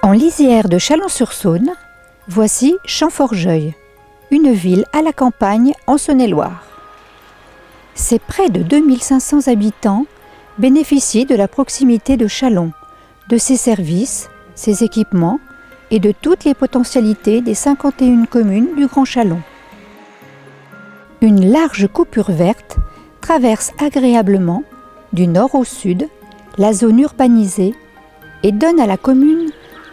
En lisière de Chalon-sur-Saône, voici Champforgeuil, une ville à la campagne en Saône-et-Loire. Ses près de 2500 habitants bénéficient de la proximité de Chalon, de ses services, ses équipements et de toutes les potentialités des 51 communes du Grand Chalon. Une large coupure verte traverse agréablement, du nord au sud, la zone urbanisée et donne à la commune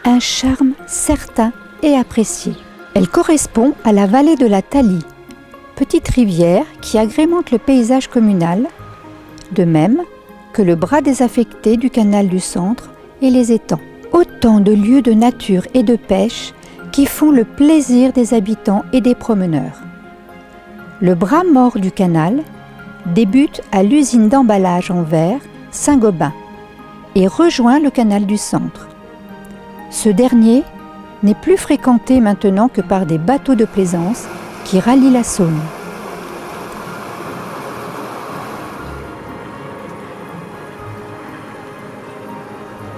un charme certain et apprécié. Elle correspond à la vallée de la Thalie, petite rivière qui agrémente le paysage communal, de même que le bras désaffecté du canal du Centre et les étangs. Autant de lieux de nature et de pêche qui font le plaisir des habitants et des promeneurs. Le bras mort du canal débute à l'usine d'emballage en verre Saint-Gobain et rejoint le canal du Centre. Ce dernier n'est plus fréquenté maintenant que par des bateaux de plaisance qui rallient la Saône.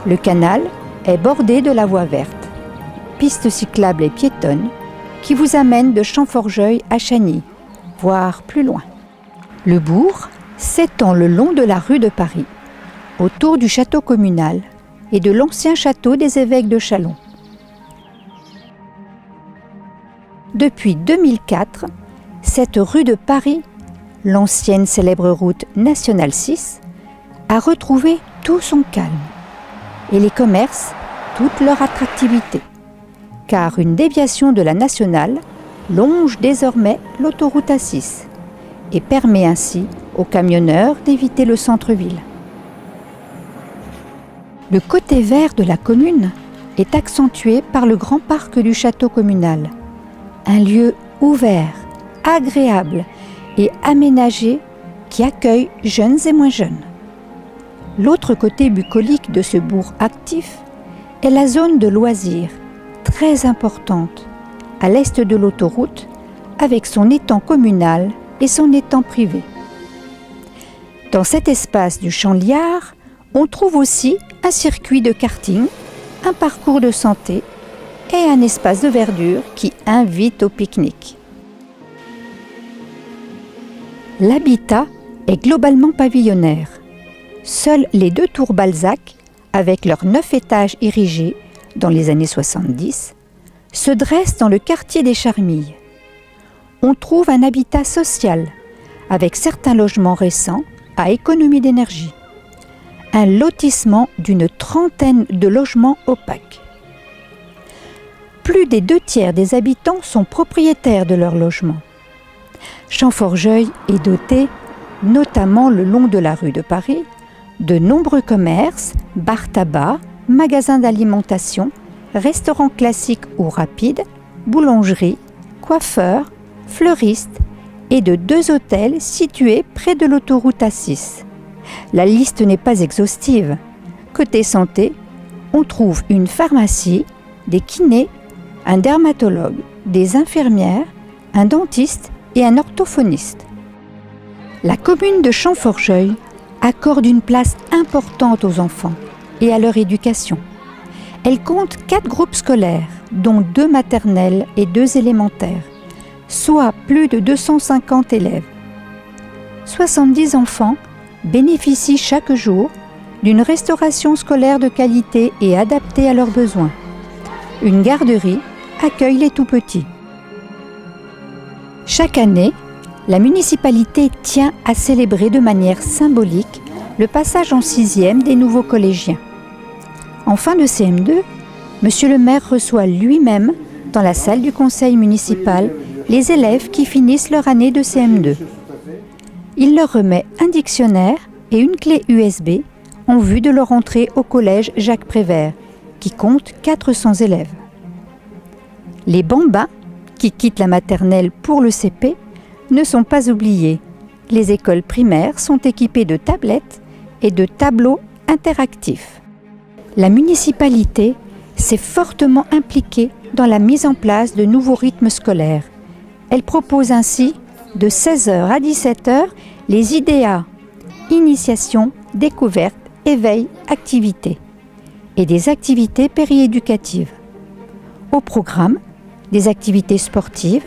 Le canal est bordé de la voie verte, piste cyclable et piétonne qui vous amène de Champforgeuil à Chagny, voire plus loin. Le bourg s'étend le long de la rue de Paris, autour du château communal et de l'ancien château des évêques de Chalon. Depuis 2004, cette rue de Paris, l'ancienne célèbre route nationale 6, a retrouvé tout son calme et les commerces toute leur attractivité, car une déviation de la nationale longe désormais l'autoroute A6 et permet ainsi aux camionneurs d'éviter le centre-ville. Le côté vert de la commune est accentué par le grand parc du château communal, un lieu ouvert, agréable et aménagé qui accueille jeunes et moins jeunes. L'autre côté bucolique de ce bourg actif est la zone de loisirs, très importante, à l'est de l'autoroute, avec son étang communal et son étang privé. Dans cet espace du Champ-Liard, on trouve aussi un circuit de karting, un parcours de santé et un espace de verdure qui invite au pique-nique. L'habitat est globalement pavillonnaire. Seules les 2 tours Balzac, avec leurs 9 étages érigés dans les années 70, se dressent dans le quartier des Charmilles. On trouve un habitat social, avec certains logements récents à économie d'énergie. Un lotissement d'une 30aine de logements opaques. Plus des 2/3 des habitants sont propriétaires de leur logement. Champforgeuil est doté, notamment le long de la rue de Paris, de nombreux commerces, bars-tabac, magasins d'alimentation, restaurants classiques ou rapides, boulangeries, coiffeurs, fleuristes et de 2 hôtels situés près de l'autoroute A6. La liste n'est pas exhaustive. Côté santé, on trouve une pharmacie, des kinés, un dermatologue, des infirmières, un dentiste et un orthophoniste. La commune de Champforgeuil accorde une place importante aux enfants et à leur éducation. Elle compte 4 groupes scolaires, dont 2 maternelles et 2 élémentaires, soit plus de 250 élèves. 70 enfants bénéficient chaque jour d'une restauration scolaire de qualité et adaptée à leurs besoins. Une garderie accueille les tout-petits. Chaque année, la municipalité tient à célébrer de manière symbolique le passage en 6e des nouveaux collégiens. En fin de CM2, Monsieur le maire reçoit lui-même, dans la salle du conseil municipal, les élèves qui finissent leur année de CM2. Il leur remet un dictionnaire et une clé USB en vue de leur entrée au collège Jacques Prévert, qui compte 400 élèves. Les bambins, qui quittent la maternelle pour le CP, ne sont pas oubliés. Les écoles primaires sont équipées de tablettes et de tableaux interactifs. La municipalité s'est fortement impliquée dans la mise en place de nouveaux rythmes scolaires. Elle propose ainsi, de 16h à 17h, les IDEA, initiation, découverte, éveil, activité, et des activités périéducatives. Au programme, des activités sportives,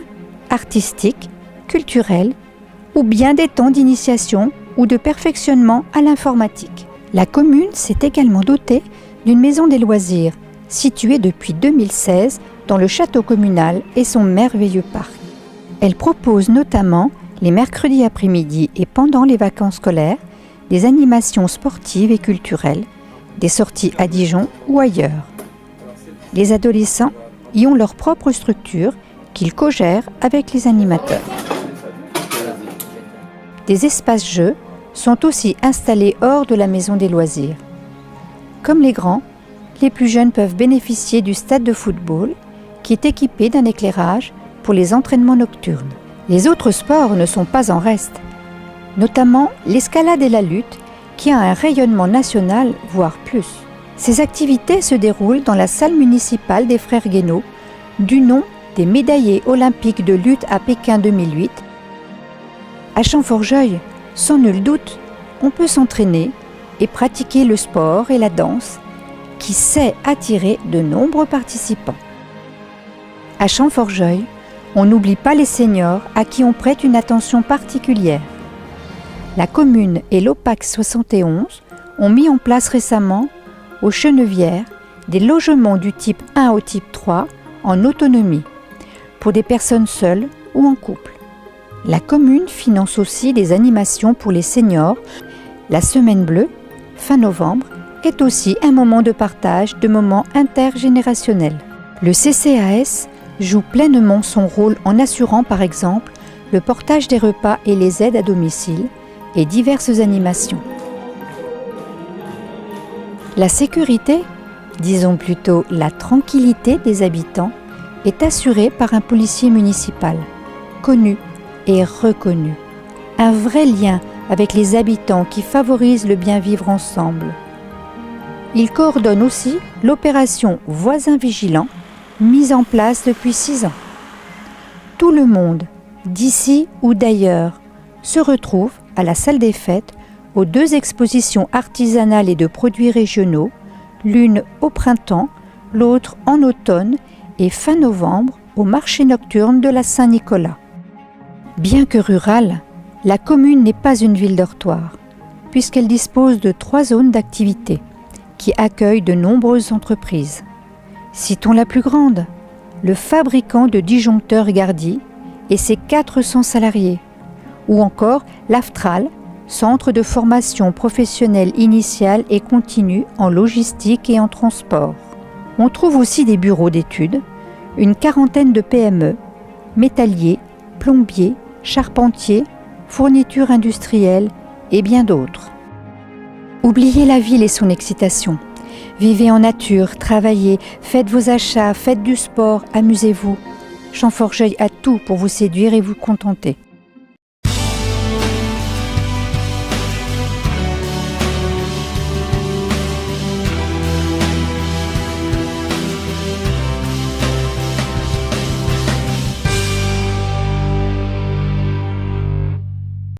artistiques, culturelles ou bien des temps d'initiation ou de perfectionnement à l'informatique. La commune s'est également dotée d'une maison des loisirs située depuis 2016 dans le château communal et son merveilleux parc. Elle propose notamment les mercredis après-midi et pendant les vacances scolaires des animations sportives et culturelles, des sorties à Dijon ou ailleurs. Les adolescents y ont leur propre structure qu'ils co-gèrent avec les animateurs. Des espaces jeux sont aussi installés hors de la maison des loisirs. Comme les grands, les plus jeunes peuvent bénéficier du stade de football qui est équipé d'un éclairage pour les entraînements nocturnes. Les autres sports ne sont pas en reste, notamment l'escalade et la lutte qui a un rayonnement national, voire plus. Ces activités se déroulent dans la salle municipale des Frères Guénot, du nom des médaillés olympiques de lutte à Pékin 2008. À Champforgeuil, sans nul doute, on peut s'entraîner et pratiquer le sport et la danse qui sait attirer de nombreux participants. À Champforgeuil, on n'oublie pas les seniors à qui on prête une attention particulière. La commune et l'OPAC 71 ont mis en place récemment, aux Chenevières, des logements du type 1 au type 3 en autonomie, pour des personnes seules ou en couple. La commune finance aussi des animations pour les seniors. La Semaine Bleue, fin novembre, est aussi un moment de partage, de moments intergénérationnels. Le CCAS joue pleinement son rôle en assurant par exemple le portage des repas et les aides à domicile et diverses animations. La sécurité, disons plutôt la tranquillité des habitants, est assurée par un policier municipal, connu et reconnu. Un vrai lien avec les habitants qui favorise le bien vivre ensemble. Il coordonne aussi l'opération Voisins Vigilants, mise en place depuis 6 ans. Tout le monde, d'ici ou d'ailleurs, se retrouve à la salle des fêtes aux 2 expositions artisanales et de produits régionaux, l'une au printemps, l'autre en automne et fin novembre au marché nocturne de la Saint-Nicolas. Bien que rurale, la commune n'est pas une ville dortoir, puisqu'elle dispose de 3 zones d'activité qui accueillent de nombreuses entreprises. Citons la plus grande, le fabricant de disjoncteurs Gardi et ses 400 salariés, ou encore l'AFTRAL, centre de formation professionnelle initiale et continue en logistique et en transport. On trouve aussi des bureaux d'études, une quarantaine de PME, métalliers, plombiers, charpentiers, fournitures industrielles et bien d'autres. Oubliez la ville et son excitation. Vivez en nature, travaillez, faites vos achats, faites du sport, amusez-vous. Champforgeuil a tout pour vous séduire et vous contenter.